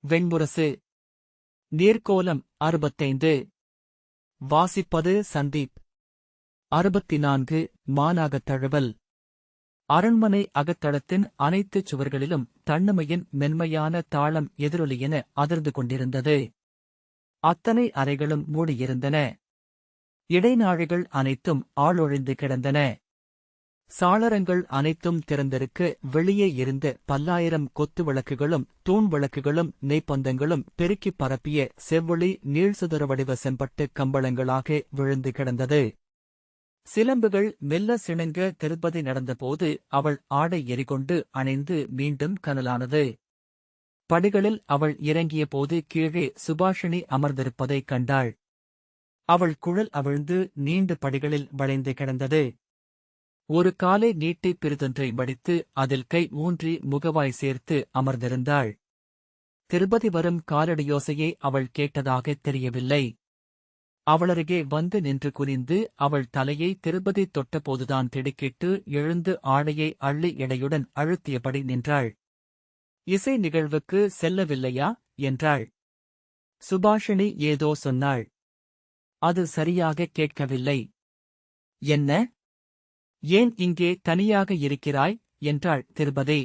வெண்முரசு. நீர்க்கோலம் 65. வாசிப்பது சந்தீப். 64. மானாகத் தழுவல். அரண்மனை அகத்தளத்தின் அனைத்துச் சுவர்களிலும் தன்னமையின் மென்மையான தாளம் எதிரொலியென அதிர்ந்து கொண்டிருந்தது. அத்தனை அறைகளும் மூடியிருந்தன. இடைநாழிகள் அனைத்தும் ஆளொழிந்து கிடந்தன. சாளரங்கள் அனைத்தும் திறந்திருக்க வெளியே இருந்த பல்லாயிரம் கொத்து விளக்குகளும் தூண் விளக்குகளும் நெய்ப்பந்தங்களும் பெருக்கிப் பரப்பிய செவ்வொளி நீள்சுதர வடிவ செம்பட்டு கம்பளங்களாக விழுந்து கிடந்தது. சிலம்புகள் மெல்ல சிணுங்க திருப்பதி நடந்தபோது அவள் ஆடை எரிகொண்டு அணைந்து மீண்டும் கனலானது. படிகளில் அவள் இறங்கியபோது கீழே சுபாஷினி அமர்ந்திருப்பதைக் கண்டாள். அவள் குழல் அவிழ்ந்து நீண்டு படிகளில் வளைந்து கிடந்தது. ஒரு காலை நீட்டி பிரிதொன்றை மடித்து அதில் கை ஊன்றி முகவாய் சேர்த்து அமர்ந்திருந்தாள். திருப்பதி வரும் காலடியோசையை அவள் கேட்டதாகத் தெரியவில்லை. அவளருகே வந்து நின்று குனிந்து அவள் தலையை திருப்பதி தொட்டபோதுதான் திடுக்கிட்டு எழுந்து ஆடையை அள்ளி எடையுடன் அழுத்தியபடி நின்றாள். இசை நிகழ்வுக்கு செல்லவில்லையா என்றாள். சுபாஷினி ஏதோ சொன்னாள். அது சரியாகக் கேட்கவில்லை. என்ன? ஏன் இங்கே தனியாக இருக்கிறாய் என்றாள் திருபதி.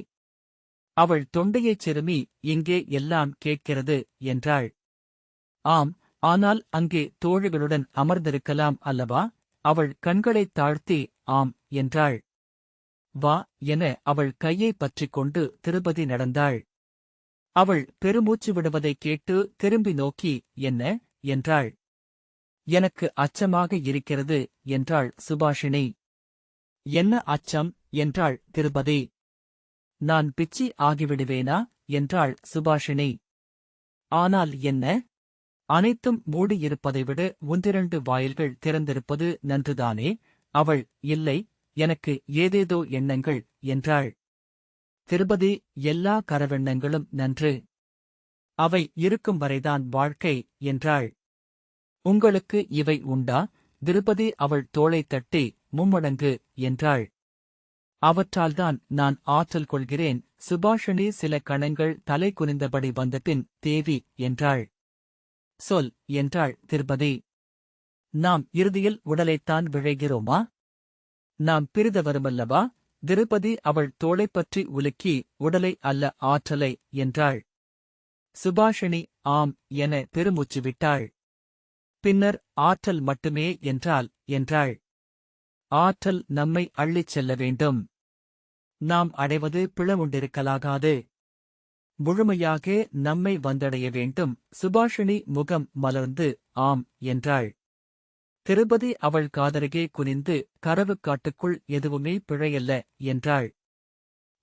அவள் தொண்டையைச் சிறுமி இங்கே எல்லாம் கேட்கிறது என்றாள். ஆம், ஆனால் அங்கே தோழிகளுடன் அமர்ந்திருக்கலாம் அல்லவா? அவள் கண்களைத் தாழ்த்தி ஆம் என்றாள். வா என அவள் கையைப் பற்றிக் கொண்டு திருப்பதி நடந்தாள். அவள் பெருமூச்சு விடுவதைக் கேட்டு திரும்பி நோக்கி என்ன என்றாள். எனக்கு அச்சமாக இருக்கிறது என்றாள் சுபாஷினி. என்ன அச்சம் என்றாள் திருப்பதி. நான் பிச்சி ஆகிவிடுவேனா என்றாள் சுபாஷினி. ஆனால் என்ன? அனைத்தும் மூடியிருப்பதை விட ஒன்றிரண்டு வாயில்கள் திறந்திருப்பது நன்றுதானே? அவள் இல்லை, எனக்கு ஏதேதோ எண்ணங்கள் என்றாள். திருப்பதி எல்லா கரவெண்ணங்களும் நன்று. அவை இருக்கும் வரைதான் வாழ்க்கை என்றாள். உங்களுக்கு இவை உண்டா? திருப்பதி அவள் தோளைத் தட்டி மும்மடங்கு என்றாள். அவற்றால்தான் நான் ஆற்றல் கொள்கிறேன். சுபாஷினி சில கணங்கள் தலை குனிந்தபடி வந்தபின் தேவி என்றாள். சொல் என்றாள் திருப்பதி. நாம் இறுதியில் உடலைத்தான் விழைகிறோமா? நாம் பிரித வருமல்லவா? திருப்பதி அவள் தோளைப்பற்றி உலுக்கி உடலை அல்ல ஆற்றலை என்றாள். சுபாஷினி ஆம் என பெருமூச்சு விட்டாள். பின்னர் ஆற்றல் மட்டுமே என்றாள். ஆற்றல் நம்மை அள்ளிச் செல்ல வேண்டும். நாம் அடைவது பிளவுண்டிருக்கலாகாது. முழுமையாக நம்மை வந்தடைய வேண்டும். சுபாஷினி முகம் மலர்ந்து ஆம் என்றாள். திருப்பதி அவள் காதருகே குனிந்து கரவுக்காட்டுக்குள் எதுவுமே பிழையல்ல என்றாள்.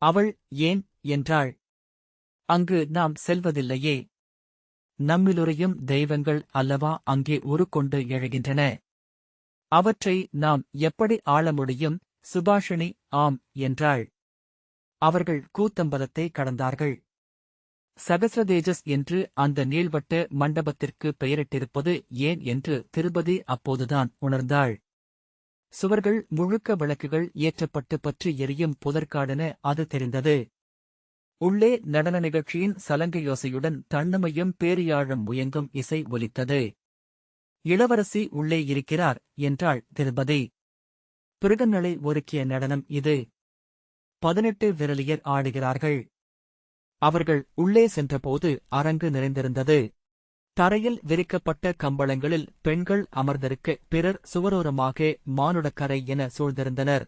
அவள் ஏன் என்றாள். அங்கு நாம் செல்வதில்லையே. நம்மிலுறையும் தெய்வங்கள் அல்லவா அங்கே உருக்கொண்டு எழுகின்றன. அவற்றை நாம் எப்படி ஆள முடியும்? சுபாஷினி ஆம் என்றாள். அவர்கள் கூத்தம்பலத்தை கடந்தார்கள். சகஸ்ரதேஜஸ் என்று அந்த நீள்வட்ட மண்டபத்திற்கு பெயரிட்டிருப்பது ஏன் என்று திருப்பதி அப்போதுதான் உணர்ந்தாள். சுவர்கள் முழுக்க விளக்குகள் ஏற்றப்பட்டு பற்றி எரியும் புதற்காடென அது தெரிந்தது. உள்ளே நடன நிகழ்ச்சியின் சலங்கையோசையுடன் தன்னமையும் பேரியாழம் முயங்கும் இசை ஒலித்தது. இளவரசி உள்ளே இருக்கிறார் என்றாள் திருப்பதி. பிருகங்களை ஒருக்கிய நடனம் இது. 18 விரலியர் ஆடுகிறார்கள். அவர்கள் உள்ளே சென்றபோது அரங்கு நிறைந்திருந்தது. தரையில் விரிக்கப்பட்ட கம்பளங்களில் பெண்கள் அமர்ந்திருக்க பிறர் சுவரோரமாக மானுடக்கரை என சூழ்ந்திருந்தனர்.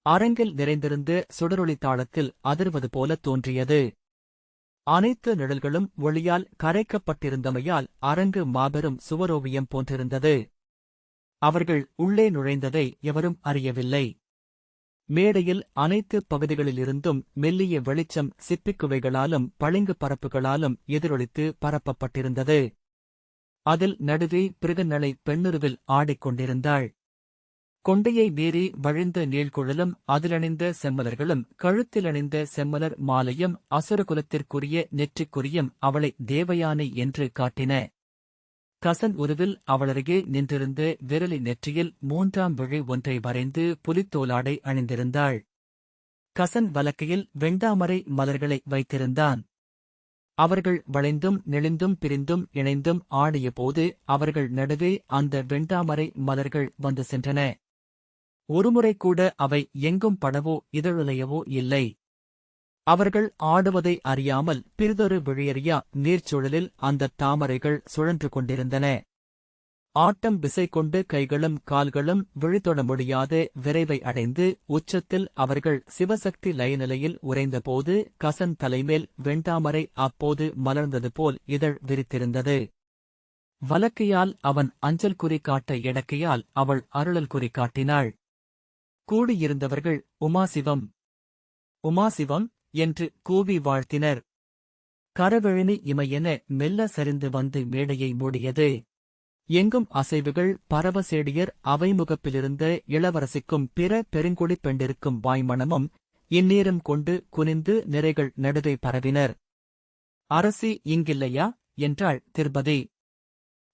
அரங்கில் நிறைந்திருந்த சுடரொளி தாளத்தில் அதிர்வது போல தோன்றியது. அனைத்து நிழல்களும் ஒளியால் கரைக்கப்பட்டிருந்தமையால் அரங்கு மாபெரும் சுவரோவியம் போன்றிருந்தது. அவர்கள் உள்ளே நுழைந்ததை எவரும் அறியவில்லை. மேடையில் அனைத்து பகுதிகளிலிருந்தும் மெல்லிய வெளிச்சம் சிப்பிக்குவைகளாலும் பளிங்கு பரப்புகளாலும் எதிரொலித்து பரப்பப்பட்டிருந்தது. அதில் நடுவே பிருகநளை பெண்ணுருவில் ஆடிக்கொண்டிருந்தாள். கொண்டையை மீறி வழிந்த நீள்குழலும் அதிலணிந்த செம்மலர்களும் கழுத்திலணிந்த செம்மலர் மாலையும் அசுரகுலத்திற்குரிய நெற்றிக்குறியும் அவளை தேவயானை என்று காட்டின. கசன் உருவில் அவளருகே நின்றிருந்த விரலி நெற்றியில் 3ஆம் விழி ஒன்றை வரைந்து புலித்தோலாடை அணிந்திருந்தாள். கசன் வலக்கையில் வெண்டாமரை மலர்களை வைத்திருந்தான். அவர்கள் வளைந்தும் நெளிந்தும் பிரிந்தும் இணைந்தும் ஆடியபோது அவர்கள் நடுவே அந்த வெண்டாமரை மலர்கள் வந்து சென்றன. ஒருமுறை கூட அவை எங்கும் படவோ இதழுலையவோ இல்லை. அவர்கள் ஆடுவதை அறியாமல் பிறிதொரு விழியறியா நீர்ச்சுழலில் அந்தத் தாமரைகள் சுழன்று கொண்டிருந்தன. ஆட்டம் விசை கொண்டு கைகளும் கால்களும் விழித்தொட முடியாத விரைவை அடைந்து உச்சத்தில் அவர்கள் சிவசக்தி லயநிலையில் உறைந்தபோது கசன் தலைமேல் வெண்டாமரை அப்போது மலர்ந்தது போல் இதழ் விரித்திருந்தது. வலக்கையால் அவன் அஞ்சல் குறி காட்ட இடக்கையால் அவள் அருளல் குறி காட்டினாள். கூடியிருந்தவர்கள் உமாசிவம் உமாசிவம் என்று கூவி வாழ்த்தினர். கரவெழினி இமையென மெல்ல சரிந்து வந்து மேடையை மூடியது. எங்கும் அசைவுகள் பரவ சேடியர் அவைமுகப்பிலிருந்த இளவரசிக்கும் பிற பெருங்குடிப் பெண்டிருக்கும் வாய்மணமும் இந்நேரம் கொண்டு குனிந்து நிறைகள் நடுவே பரவினர். அரசி இங்கில்லையா என்றாள் திருபதி.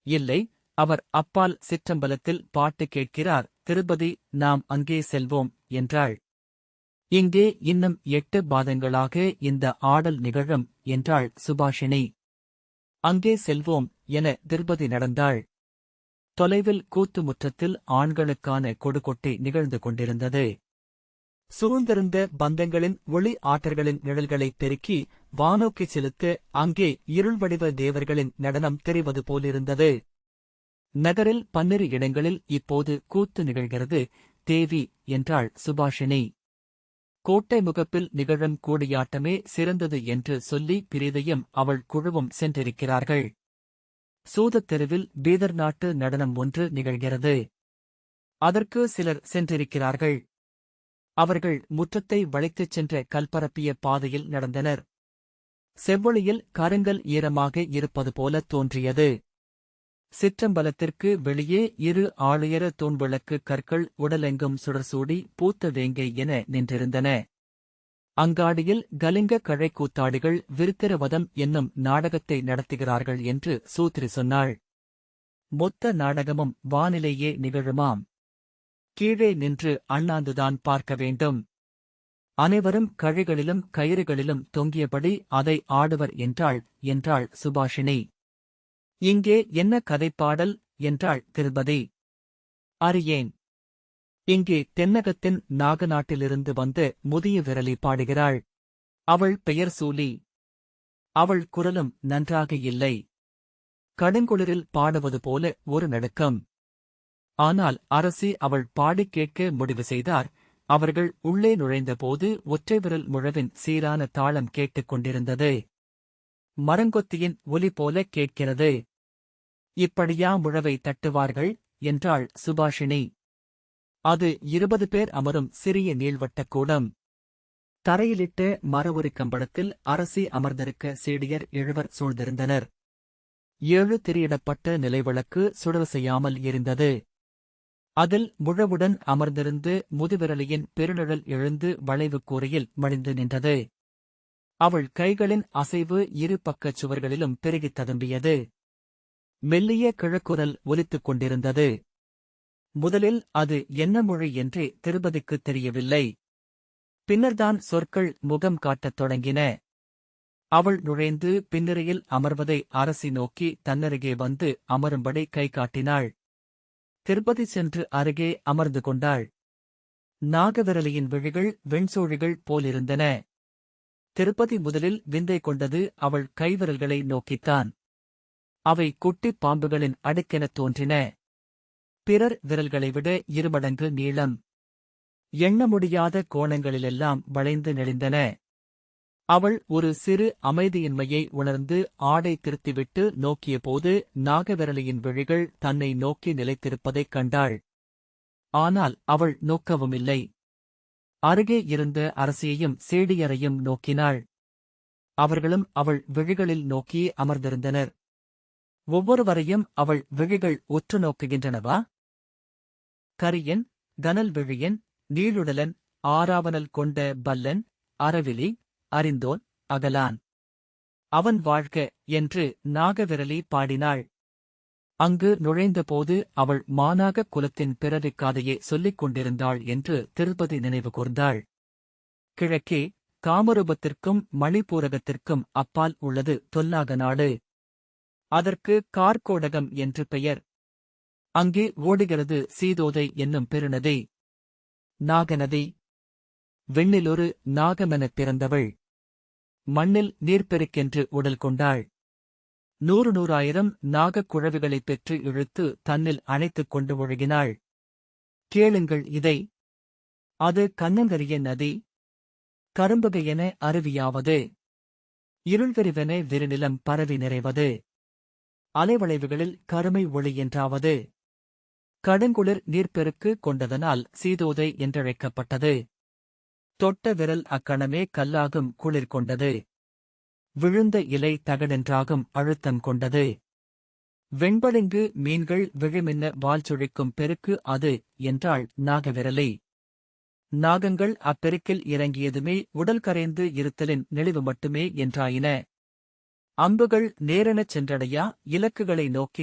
இல்லை, அவர் அப்பால் சிற்றம்பலத்தில் பாட்டு கேட்கிறார் திருபதி, நாம் அங்கே செல்வோம் என்றாள். இங்கே இன்னும் 8 பாதங்களாக இந்த ஆடல் நிகழும் என்றாள் சுபாஷினி. அங்கே செல்வோம் என திருபதி நடந்தாள். தொலைவில் கூத்து முற்றத்தில் ஆண்களுக்கான கொடுகொட்டி நிகழ்ந்து கொண்டிருந்தது. சூழ்ந்திருந்த பந்தங்களின் ஒளி ஆற்றர்களின் நிழல்களைப் பெருக்கி வானோக்கிச் செலுத்த அங்கே இருள்வடிவ தேவர்களின் நடனம் தெரிவது போலிருந்தது. நகரில் 12 இடங்களில் இப்போது கூத்து நிகழ்கிறது தேவி என்றாள் சுபாஷினி. கோட்டை முகப்பில் நிகழும் கூடியாட்டமே சிறந்தது என்று சொல்லி பிரீதையும் அவள் குழுவும் சென்றிருக்கிறார்கள். சூதத் தெருவில் பீதர் நாட்டு நடனம் ஒன்று நிகழ்கிறது. அதற்கு சிலர் சென்றிருக்கிறார்கள். அவர்கள் முற்றத்தை வளைத்துச் சென்ற கல்பரப்பிய பாதையில் நடந்தனர். செவ்வொளியில் கருங்கல் ஈரமாக இருப்பது போல தோன்றியது. சிற்றம்பலத்திற்கு வெளியே 2 ஆளுயர தூண்விளக்கு கற்கள் உடலெங்கும் சுடர்சூடி பூத்த வேங்கை என நின்றிருந்தன. அங்காடியில் கலிங்க கழை கூத்தாடிகள் விருத்திரவதம் என்னும் நாடகத்தை நடத்துகிறார்கள் என்று சூத்திரி சொன்னாள். மொத்த நாடகமும் வானிலேயே நிகழுமாம். கீழே நின்று அண்ணாந்துதான் பார்க்க வேண்டும். அனைவரும் கழைகளிலும் கயிறுகளிலும் தொங்கியபடி அதை ஆடுவர் என்றாள் சுபாஷினி. இங்கே என்ன கதைப்பாடல் என்றாள் திருபதி. அறியேன். இங்கே தென்னகத்தின் நாகநாட்டிலிருந்து வந்த முதிய விரலி பாடுகிறாள். அவள் பெயர் சூலி. அவள் குரலும் நன்றாக இல்லை. கடுங்குளிரில் பாடுவது போல ஒரு நடுக்கம். ஆனால் அரசி அவள் பாடிக் கேட்க முடிவு செய்தார். அவர்கள் உள்ளே நுழைந்தபோது ஒற்றை விரல் முழவின் சீரான தாளம் கேட்டுக் கொண்டிருந்தது. மரங்கொத்தியின் ஒலி போல கேட்கிறது. இப்படியா முழவை தட்டுவார்கள் என்றாள் சுபாஷினி. அது 20 பேர் அமரும் சிறிய நீள்வட்டக் கூடம். தரையிலிட்ட மர கம்பளத்தில் அரசி அமர்ந்திருக்க சீடியர் 7 சூழ்ந்திருந்தனர். 7 திரியிடப்பட்ட நிலைவிளக்கு சுடர் செய்யாமல் எரிந்தது. அதில் முழவுடன் அமர்ந்திருந்து முதுவிரலியின் பெருநிழல் எழுந்து வளைவு கூரையில் மடிந்து நின்றது. அவள் கைகளின் அசைவு 2 பக்கச் சுவர்களிலும் பெருகித் ததும்பியது. மெல்லிய கிழக்குரல் ஒலித்துக் கொண்டிருந்தது. முதலில் அது என்ன மொழி என்றே திருபதிக்குத் தெரியவில்லை. பின்னர்தான் சொற்கள் முகம் காட்டத் தொடங்கின. அவள் நுழைந்து பின்னிரையில் அமர்வதை அரசி நோக்கி தன்னருகே வந்து அமரும்படி கை காட்டினாள். திருப்பதி சென்று அருகே அமர்ந்து கொண்டாள். நாகவிரலியின் விழிகள் வெண்சோழிகள் போலிருந்தன. திருப்பதி முதலில் விந்தை கொண்டது அவள் கைவிரல்களை நோக்கித்தான். அவை குட்டிப் பாம்புகளின் அடுக்கெனத் தோன்றின. பிறர் விரல்களை விட 2 மடங்கு நீளம். எண்ண முடியாத கோணங்களிலெல்லாம் வளைந்து நெளிந்தன. அவள் ஒரு சிறு அமைதியின்மையை உணர்ந்து ஆடை திருத்திவிட்டு நோக்கியபோது நாகவிரலியின் விழிகள் தன்னை நோக்கி நிலைத்திருப்பதைக் கண்டாள். ஆனால் அவள் நோக்கவுமில்லை. அருகே இருந்த அரசியையும் சேடியரையும் நோக்கினாள். அவர்களும் அவள் விழிகளில் நோக்கி அமர்ந்திருந்தனர். ஒவ்வொருவரையும் அவள் விழிகள் உற்று நோக்குகின்றனவா? கரியன், கனல் விழியன், நீளுடலன், ஆராவனல் கொண்ட பல்லன், அரவிலி, அறிந்தோன், அகலான். அவன் வாழ்க என்று நாகவிரலி பாடினாள். அங்கு நுழைந்தபோது அவள் மானாகக் குலத்தின் பிறவிக் காதையே சொல்லிக் கொண்டிருந்தாள் என்று திருப்பதி நினைவு கூர்ந்தாள். கிழக்கே காமரூபத்திற்கும் மணிப்பூரகத்திற்கும் அப்பால் உள்ளது தொல்லாக நாடு. அதற்கு கார்க்கோடகம் என்று பெயர். அங்கே ஓடுகிறது சீதோதை என்னும் பெருநதி. நாகநதி. விண்ணிலொரு நாகமெனப் பிறந்தவள். மண்ணில் நீர்ப்பெருக்கென்று உடல் கொண்டாள். 100,000 நாகக் குழவிகளைப் பெற்று இழுத்து தன்னில் அணைத்துக் கொண்டு ஒழுகினாள். கேளுங்கள் இதை. அது கண்ணங்கரிய நதி. கரும்புகையென அருவியாவது. இருள்வெறிவென விரிநிலம் பரவி நிறைவது. அலைவளைவுகளில் கருமை ஒளி என்றாவது. கடுங்குளிர் நீர்ப்பெருக்கு கொண்டதனால் சீதோதை என்றழைக்கப்பட்டது. தொட்ட விரல் அக்கணமே கல்லாகும் குளிர் கொண்டது. விழுந்த இலை தகடென்றாகும் அழுத்தம் கொண்டது. வெண்பளிங்கு மீன்கள் விழிமின்ன வால் சுழிக்கும் பெருக்கு அது என்றாள் நாகவிரலை. நாகங்கள் அப்பெருக்கில் இறங்கியதுமே உடல் கரைந்து இருத்தலின் நெளிவு மட்டுமே என்றாயின. அம்புகள் நேரெனச் சென்றடையா இலக்குகளை நோக்கி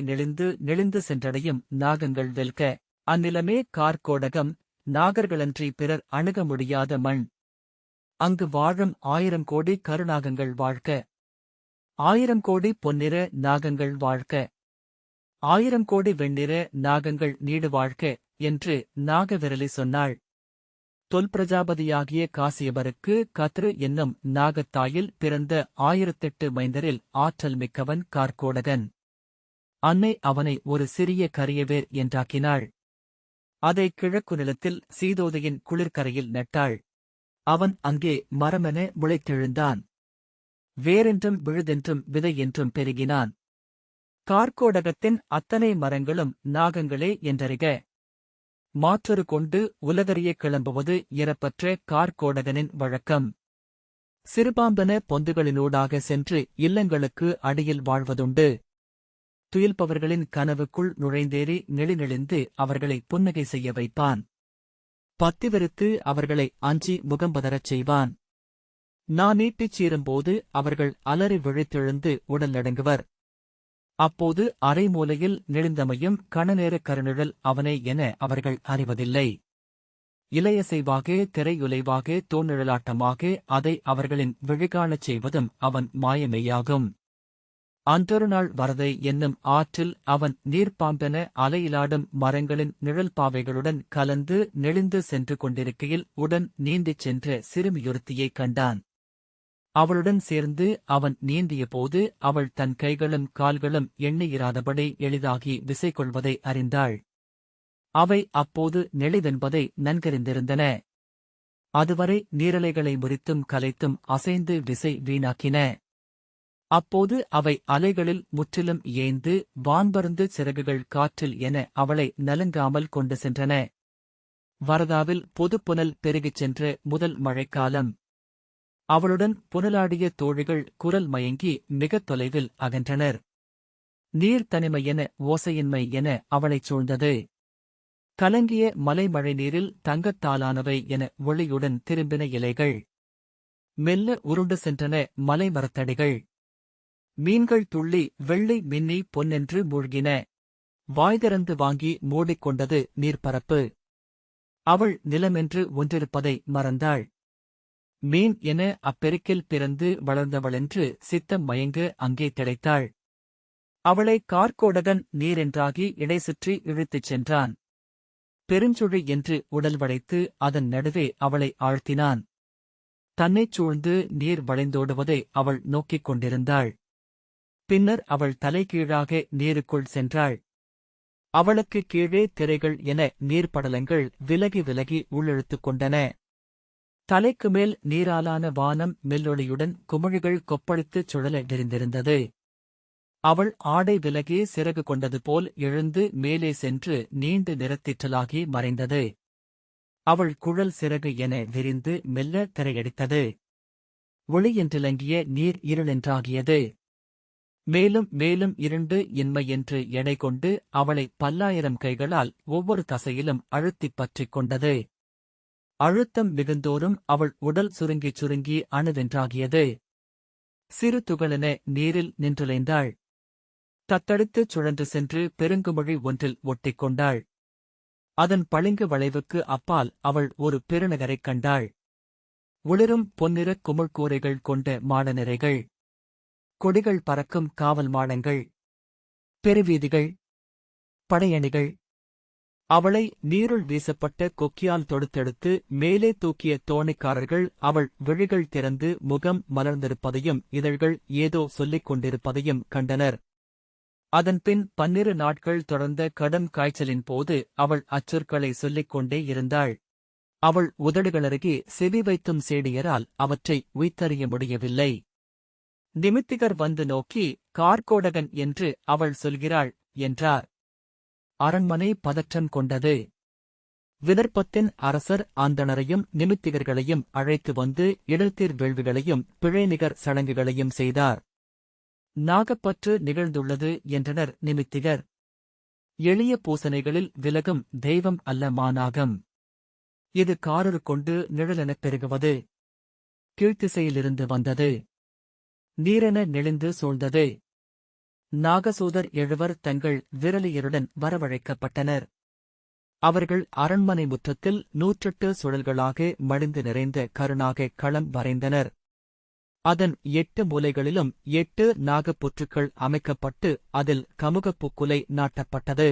நெளிந்து சென்றடையும் நாகங்கள் வெல்க. அந்நிலமே கார்க்கோடகம். நாகர்களன்றி பிறர் அணுக முடியாத மண். அங்கு வாழும் 1000 கோடி கருநாகங்கள் வாழ்க. 1000 கோடி பொன்னிற நாகங்கள் வாழ்க. 1000 கோடி வெண்ணிற நாகங்கள் நீடு வாழ்க என்று நாகவிரலி சொன்னாள். தொல்பிரஜாபதியாகிய காசியபருக்கு கத்ரு என்னும் நாகத்தாயில் பிறந்த 1008 மைந்தரில் ஆற்றல் மிக்கவன் கார்க்கோடகன். அன்னை அவனை ஒரு சிறிய கரியவேர் என்றாக்கினாள். அதை கிழக்கு நிலத்தில் சீதோதையின் குளிர்கரையில் நட்டாள். அவன் அங்கே மரமென முளைத்தெழுந்தான். வேரென்றும் விழுதென்றும் விதை என்றும் பெருகினான். கார்க்கோடகத்தின் அத்தனை மரங்களும் நாகங்களே என்றறிக. மாற்றொரு கொண்டு உலகறிய கிளம்புவது இறப்பற்ற கார்க்கோடகனின் வழக்கம். சிறுபாம்பென பொந்துகளினூடாக சென்று இல்லங்களுக்கு அடியில் வாழ்வதுண்டு. துயில்பவர்களின் கனவுக்குள் நுழைந்தேறி நெளிநெளிந்து அவர்களை புன்னகை செய்ய வைப்பான். பத்திவெறுத்து அவர்களை அஞ்சி முகம்பதரச் செய்வான். நீட்டிச் சீரும்போது அவர்கள் அலறி விழித்தெழுந்து உடல் நடுங்குவர். அப்போது அரைமூலையில் நெளிந்தமையும் கணநேர கருநிழல் அவனே என அவர்கள் அறிவதில்லை. இலையசைவாக திரையுலைவாக தோநிழலாட்டமாக அதை அவர்களின் விழிகாணச் செய்வதும் அவன் மாயமேயாகும். அன்றொரு நாள் வரதை என்னும் ஆற்றில் அவன் நீர்ப்பாம்பென அலையிலாடும் மரங்களின் நிழல்பாவைகளுடன் கலந்து நெளிந்து சென்று கொண்டிருக்கையில் உடன் நீந்திச் சென்ற சிறுமியொருத்தியைக் கண்டான். அவளுடன் சேர்ந்து அவன் நீந்தியபோது அவள் தன் கைகளும் கால்களும் எண்ணியிராதபடி எளிதாகி விசை கொள்வதை அறிந்தாள். அவை அப்போது நெளிவென்பதை நன்கறிந்திருந்தன. அதுவரை நீரலைகளை முறித்தும் கலைத்தும் அசைந்து விசை வீணாக்கின. அப்போது அவை அலைகளில் முற்றிலும் ஏய்ந்து வான்பருந்து சிறகுகள் காற்றில் என அவளை நலுங்காமல் கொண்டு சென்றன. வரதாவில் பொதுப்புனல் பெருகிச் சென்ற முதல் மழைக்காலம். அவளுடன் புனலாடிய தோழிகள் குரல் மயங்கி மிகத் தொலைவில் அகன்றனர். நீர் தனிமையென ஓசையின்மை என அவளைச் சூழ்ந்தது. கலங்கிய மலைமழை நீரில் தங்கத்தாலானவை என ஒளியுடன் திரும்பின இலைகள். மெல்ல உருண்டு சென்றன மலைமரத்தடிகள். மீன்கள் துள்ளி வெள்ளை மின்னி பொன்னென்று மூழ்கின. வாய்திறந்து வாங்கி மூடிக்கொண்டது நீர்ப்பரப்பு. அவள் நிலமென்று ஒன்றிருப்பதை மறந்தாள். மீன் என அப்பெருக்கில் பிறந்து வளர்ந்தவளென்று சித்தம் மயங்க அங்கே திளைத்தாள். அவளை கார்க்கோடகன் நீரென்றாகி இடைசுற்றி இழுத்துச் சென்றான். பெருஞ்சுழி என்று உடல் வளைத்து அதன் நடுவே அவளை ஆழ்த்தினான். தன்னைச் சூழ்ந்து நீர் வளைந்தோடுவதை அவள் நோக்கிக் கொண்டிருந்தாள். பின்னர் அவள் தலைகீழாக நீருக்குள் சென்றாள். அவளுக்கு கீழே திரைகள் என நீர்ப்படலங்கள் விலகி விலகி உள்ளிழுத்துக் கொண்டன. தலைக்கு மேல் நீராலான வானம் மெல்லொளியுடன் குமிழிகள் கொப்பளித்துச் சுழல விரிந்திருந்தது. அவள் ஆடை விலகி சிறகு கொண்டது போல் எழுந்து மேலே சென்று நீண்டு நிறத்திற்றலாகி மறைந்தது. அவள் குழல் சிறகு என விரிந்து மெல்ல திரையடித்தது. ஒளியென்றிலங்கிய நீர் இருளென்றாகியது. மேலும் மேலும் இருண்டு இன்மை என்று எடை கொண்டு அவளை 10,000 கைகளால் ஒவ்வொரு தசையிலும் அழுத்திப் பற்றிக் கொண்டது. அழுத்தம் மிகுந்தோறும் அவள் உடல் சுருங்கிச் சுருங்கி அணுவென்றாகியது. சிறு துகளென நீரில் நின்றுலைந்தாள். தத்தளித்துச் சுழன்று சென்று பெருங்குமிழி ஒன்றில் ஒட்டிக்கொண்டாள். அதன் பளிங்கு வளைவுக்கு அப்பால் அவள் ஒரு பெருநகரைக் கண்டாள். ஒளிரும் பொன்னிற குமிழ்கூரைகள் கொண்ட மாடநிறைகள், கொடிகள் பறக்கும் காவல் மாடங்கள், பெருவீதிகள், படையணிகள். அவளை நீருள் வீசப்பட்ட கொக்கியால் தொடுத்தெடுத்து மேலே தூக்கிய தோணிக்காரர்கள் அவள் விழிகள் திறந்து முகம் மலர்ந்திருப்பதையும் இதழ்கள் ஏதோ சொல்லிக் கொண்டிருப்பதையும் கண்டனர். அதன்பின் 12 நாட்கள் தொடர்ந்த கடும் காய்ச்சலின் போது அவள் அச்சொற்களை சொல்லிக் கொண்டே இருந்தாள். அவள் உதடுகளருகே செவி வைத்தும் சேடியரால் அவற்றை உய்த்தறிய முடியவில்லை. நிமித்திகர் வந்து நோக்கி, கார்கோடகன் என்று அவள் சொல்கிறாள் என்றார். அரண்மனை பதற்றம் கொண்டது. விதர்ப்பத்தின் அரசர் அந்தணரையும் நிமித்திகர்களையும் அழைத்து வந்து இடர்த்தீர் வேள்விகளையும் பிழைநிகர் சடங்குகளையும் செய்தார். நாகப்பற்று நிகழ்ந்துள்ளது என்றனர் நிமித்திகர். எளிய பூசனைகளில் விலகும் தெய்வம் அல்ல மாநாகம். இது காரரு கொண்டு நிழலெனப் பெருகுவது. கீழ்த்திசையிலிருந்து வந்தது. நீரென நெளிந்து சூழ்ந்தது. நாகசூதர் 7 தங்கள் விரலியருடன் வரவழைக்கப்பட்டனர். அவர்கள் அரண்மனை முற்றத்தில் 108 சுழல்களாக மடிந்து நிறைந்த கருணாக களம் வரைந்தனர். அதன் 8 மூலைகளிலும் 8 நாகப்புற்றுக்கள் அமைக்கப்பட்டு அதில் கமுகப்பூக்குலை நாட்டப்பட்டது.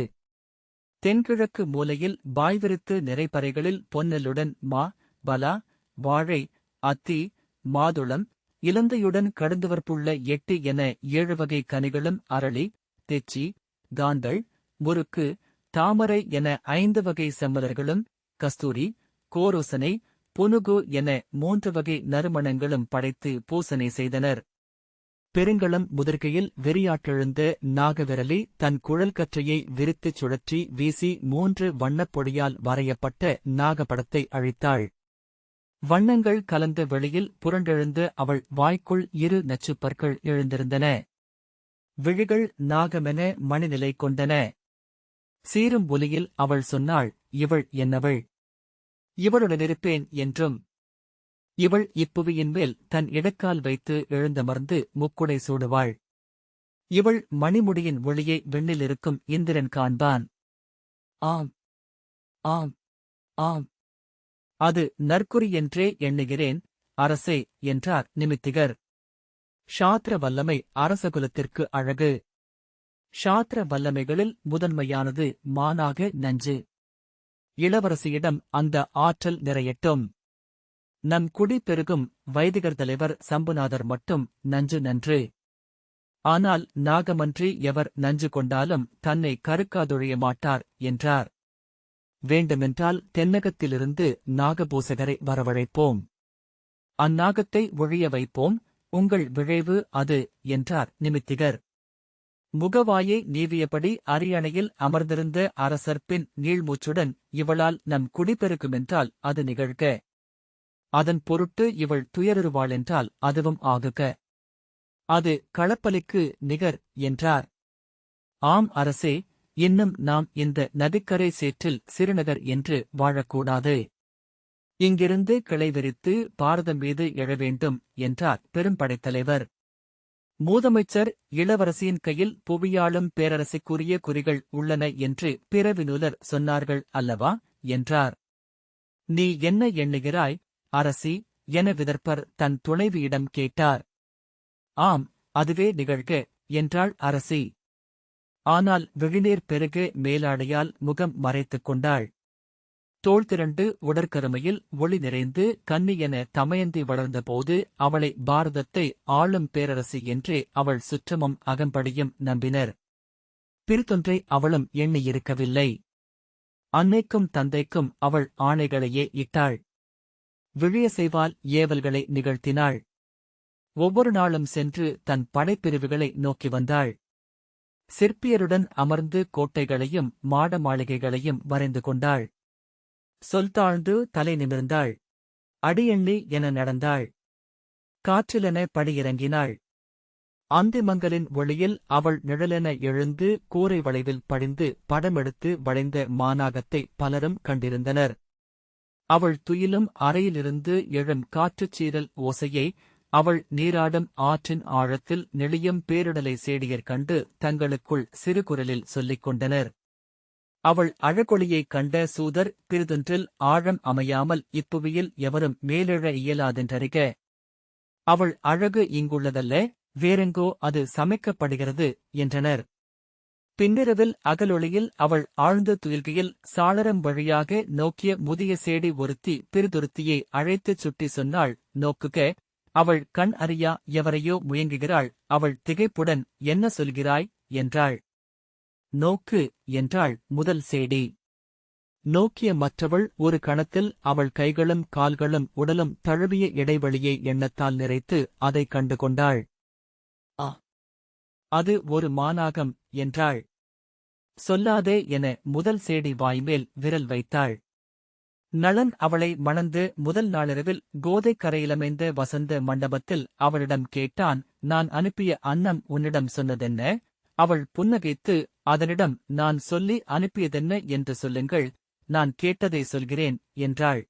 தென்கிழக்கு மூலையில் பாய்விரித்து நிறைப்பறைகளில் பொன்னலுடன் மா, பலா, வாழை, அத்தி, மாதுளம், இலந்தையுடன் கடுந்துவர்ப்புள்ள 8 என 7 வகை கனிகளும் அரளி, தெச்சி, காந்தள், முருக்கு, தாமரை என 5 வகை செம்மலர்களும், கஸ்தூரி, கோரோசனை, புனுகு என 3 வகை நறுமணங்களும் படைத்து பூசனை செய்தனர். பெருங்களம் முதிர்கையில் வெறியாட்டெழுந்த நாகவிரலி தன் குழல்கற்றையை விரித்துச் சுழற்றி வீசி 3 வண்ணப் பொடியால் வரையப்பட்ட நாகப்படத்தை அழித்தாள். வண்ணங்கள் கலந்த வெளியில் புரண்டெழுந்த அவள் வாய்க்குள் 2 நச்சுப்பற்கள் எழுந்திருந்தன. விழிகள் நாகமென மணிநிலை கொண்டன. சீரும் ஒலியில் அவள் சொன்னாள், இவள் என்னவள்? இவளுடனிருப்பேன் என்றும். இவள் இப்புவியின் மேல் தன் இடக்கால் வைத்து எழுந்தமர்ந்து முக்குடை சூடுவாள். இவள் மணிமுடியின் ஒளியை விண்ணிலிருக்கும் இந்திரன் காண்பான். ஆம், ஆம், ஆம். அது நற்குறி என்றே எண்ணுகிறேன், அரசே என்றார் நிமித்திகர். ஷாத்திர வல்லமை அரசகுலத்திற்கு அழகு. ஷாத்திர வல்லமைகளில் முதன்மையானது மானாக நஞ்சு. இளவரசியிடம் அந்த ஆற்றல் நிறையட்டும். நம் குடி பெருகும் வைதிகர் தலைவர் சம்புநாதர் மட்டும் நஞ்சு நன்று. ஆனால் நாகமன்றி எவர் நஞ்சு கொண்டாலும் தன்னை கருக்காதொழிய மாட்டார் என்றார். வேண்டுமென்றால் தென்னகத்திலிருந்து நாகபூசகரை வரவழைப்போம். அந்நாகத்தை ஒழிய வைப்போம், உங்கள் விழைவு அது என்றார் நிமித்திகர். முகவாயை நீவியபடி அரியணையில் அமர்ந்திருந்த அரசர் பின் நீள்மூச்சுடன், இவளால் நம் குடிபெருக்குமென்றால் அது நிகழ்க. அதன் பொருட்டு இவள் துயருவாளென்றால் அதுவும் ஆகுக. அது களப்பலிக்கு நிகர் என்றார். ஆம் அரசே, இன்னும் நாம் இந்த நதிக்கரை சேற்றில் சிறுநகர் என்று வாழக்கூடாது. இங்கிருந்து கிளை விரித்து பாரதம் மீது எழவேண்டும் என்றார் பெரும்படைத்தலைவர். மூதமைச்சர், இளவரசியின் கையில் புவியாளும் பேரரசுக்குரிய குறிகள் உள்ளன என்று பிறவினுலர் சொன்னார்கள் அல்லவா என்றார். நீ என்ன எண்ணுகிறாய் அரசி என விதர்ப்பர் தன் துணைவியிடம் கேட்டார். ஆம், அதுவே நிகழ்க என்றாள் அரசி. ஆனால் விழிநீர் பெருக மேலாடையால் முகம் மறைத்துக் கொண்டாள். தோள் திரண்டு உடற்கருமையில் ஒளி நிறைந்து கன்னியென தமயந்தி வளர்ந்தபோது அவளை பாரதத்தை ஆளும் பேரரசி என்றே அவள் சுற்றமும் அகம்படியும் நம்பினர். பிரித்தொன்றை அவளும் எண்ணியிருக்கவில்லை. அன்னைக்கும் தந்தைக்கும் அவள் ஆணைகளையே இட்டாள். விழிய செய்வால் ஏவல்களை நிகழ்த்தினாள். ஒவ்வொரு நாளும் சென்று தன் படைப்பிரிவுகளை நோக்கி வந்தாள். சிற்பியருடன் அமர்ந்து கோட்டைகளையும் மாட மாளிகைகளையும் வரைந்து கொண்டாள். சொல் தாழ்ந்து தலை நிமிர்ந்தாள். அடியெண்ணி என நடந்தாள். காற்றிலென படியிறங்கினாள். அந்திமங்கலின் ஒளியில் அவள் நிழலென எழுந்து கூரை வளைவில் படிந்து படமெடுத்து வளைந்த மாநாகத்தை பலரும் கண்டிருந்தனர். அவள் துயிலும் அறையிலிருந்து எழும் காற்றுச் சீரல் ஓசையை, அவள் நீராடும் ஆற்றின் ஆழத்தில் நெளியும் பேரிடலை சேடியர் கண்டு தங்களுக்குள் சிறுகுரலில் சொல்லிக் கொண்டனர். அவள் அழகொளியைக் கண்ட சூதர் பிறிதொன்றில் ஆழம் அமையாமல் இப்புவியில் எவரும் மேலெழ இயலாதென்றறிக. அவள் அழகு இங்குள்ளதல்ல, வேறெங்கோ அது சமைக்கப்படுகிறது என்றனர். பின்னிரவில் அகலொளியில் அவள் ஆழ்ந்து துயில்கையில் சாளரம் வழியாக நோக்கிய முதிய சேடி ஒருத்தி பிறிதொருத்தியை அழைத்துச் சுட்டி சொன்னாள், நோக்குக, அவள் கண் அறியா எவரையோ முயங்குகிறாள், அவள் திகைப்புடன் என்ன சொல்கிறாய் என்றாள். நோக்கு என்றாள் முதல் சேடி. நோக்கிய மற்றவள் ஒரு கணத்தில் அவள் கைகளும் கால்களும் உடலும் தழுவிய இடைவெளியை எண்ணத்தால் நிறைத்து அதைக் கண்டு கொண்டாள். அது ஒரு மானாகம் என்றாள். சொல்லாதே என முதல் சேடி வாய்மேல் விரல் வைத்தாள். நளன் அவளை மணந்து முதல் நாளிரவில் கோதைக் கரையிலமைந்த வசந்த மண்டபத்தில் அவளிடம் கேட்டான், நான் அனுப்பிய அன்னம் உன்னிடம் சொன்னதென்ன? அவள் புன்னகைத்து அதனிடம், நான் சொல்லி அனுப்பியதென்ன என்று சொல்லுங்கள், நான் கேட்டதை சொல்கிறேன் என்றாள்.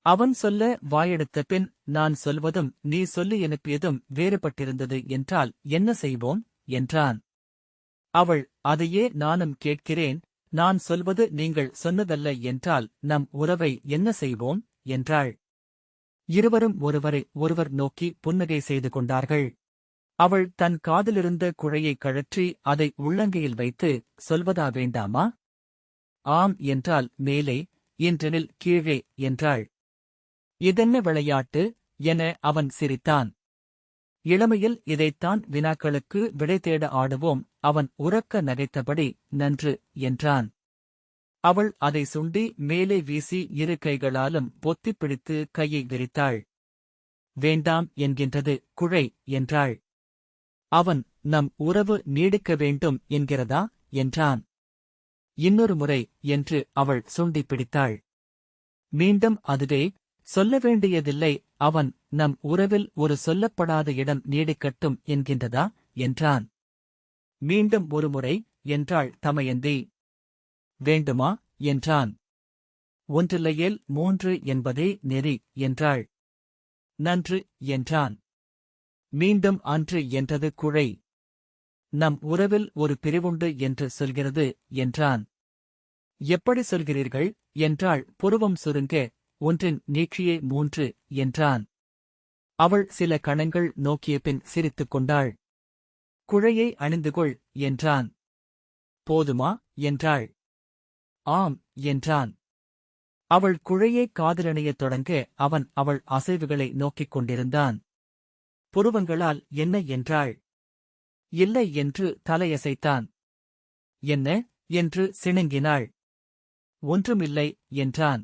அவன் சொல்ல வாயெடுத்த பின், நான் சொல்வதும் நீ சொல்லி அனுப்பியதும் வேறுபட்டிருந்தது என்றால் என்ன செய்வோம் என்றான். அவள், அதையே நானும் கேட்கிறேன், நான் சொல்வது நீங்கள் சொன்னதல்ல என்றால் நம் உறவை என்ன செய்வோம் என்றாள். இருவரும் ஒருவரை ஒருவர் நோக்கி புன்னகை செய்து கொண்டார்கள். அவள் தன் காதிலிருந்த குழையை கழற்றி அதை உள்ளங்கையில் வைத்து, சொல்வதா வேண்டாமா? ஆம் என்றால் மேலே, இன்றெனில் கீழே என்றாள். இதென்ன விளையாட்டு என அவன் சிரித்தான். இளமையில் இதைத்தான் வினாக்களுக்கு விடை தேட ஆடுவோம். அவன் உரக்க நகைத்தபடி, நன்று என்றான். அவள் அதை சுண்டி மேலே வீசி இரு கைகளாலும் பொத்திப் பிடித்து கையை விரித்தாள். வேண்டாம் என்கின்றது குழை என்றாள். அவன், நம் உறவு நீடிக்க வேண்டும் என்கிறதா என்றான். இன்னொரு முறை என்று அவள் சுண்டி பிடித்தாள். மீண்டும் அதுவே, சொல்ல வேண்டியதில்லை. அவன், நம் உறவில் ஒரு சொல்லப்படாத இடம் நீடிக்கட்டும் என்கின்றதா என்றான். மீண்டும் ஒருமுறை என்றாள் தமயந்தி. வேண்டுமா என்றான். ஒன்றில்லையேல் 3 என்பதே நெறி என்றாள். நன்று என்றான். மீண்டும் அன்று என்றது குழை. நம் உறவில் ஒரு பிரிவுண்டு என்று சொல்கிறது என்றான். எப்படி சொல்கிறீர்கள் என்றாள் புருவம் சுருங்க. ஒன்றின் நீட்சியே 3 என்றான். அவள் சில கணங்கள் நோக்கிய பின் சிரித்துக் கொண்டாள். குழையை அணிந்துகொள் என்றான். போதுமா என்றாள். ஆம் என்றான். அவள் குழையை காதிலணியத் தொடங்க அவன் அவள் அசைவுகளை நோக்கிக் கொண்டிருந்தான். புருவங்களால் என்ன என்றாள். இல்லை என்று தலையசைத்தான். என்ன என்று சிணுங்கினாள். ஒன்றுமில்லை என்றான்.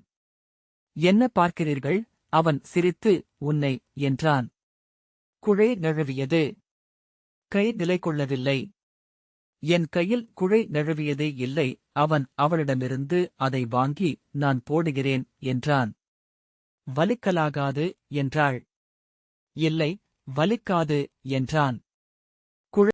என்ன பார்க்கிறீர்கள்? அவன் சிரித்து, உன்னை என்றான். குழை நழுவியது. கை நிலை கொள்ளவில்லை. என் கையில் குழை நழுவியதே இல்லை. அவன் அவளிடமிருந்து அதை வாங்கி நான் போடுகிறேன் என்றான். வலிக்கலாகாது என்றாள். இல்லை, வலிக்காது என்றான்.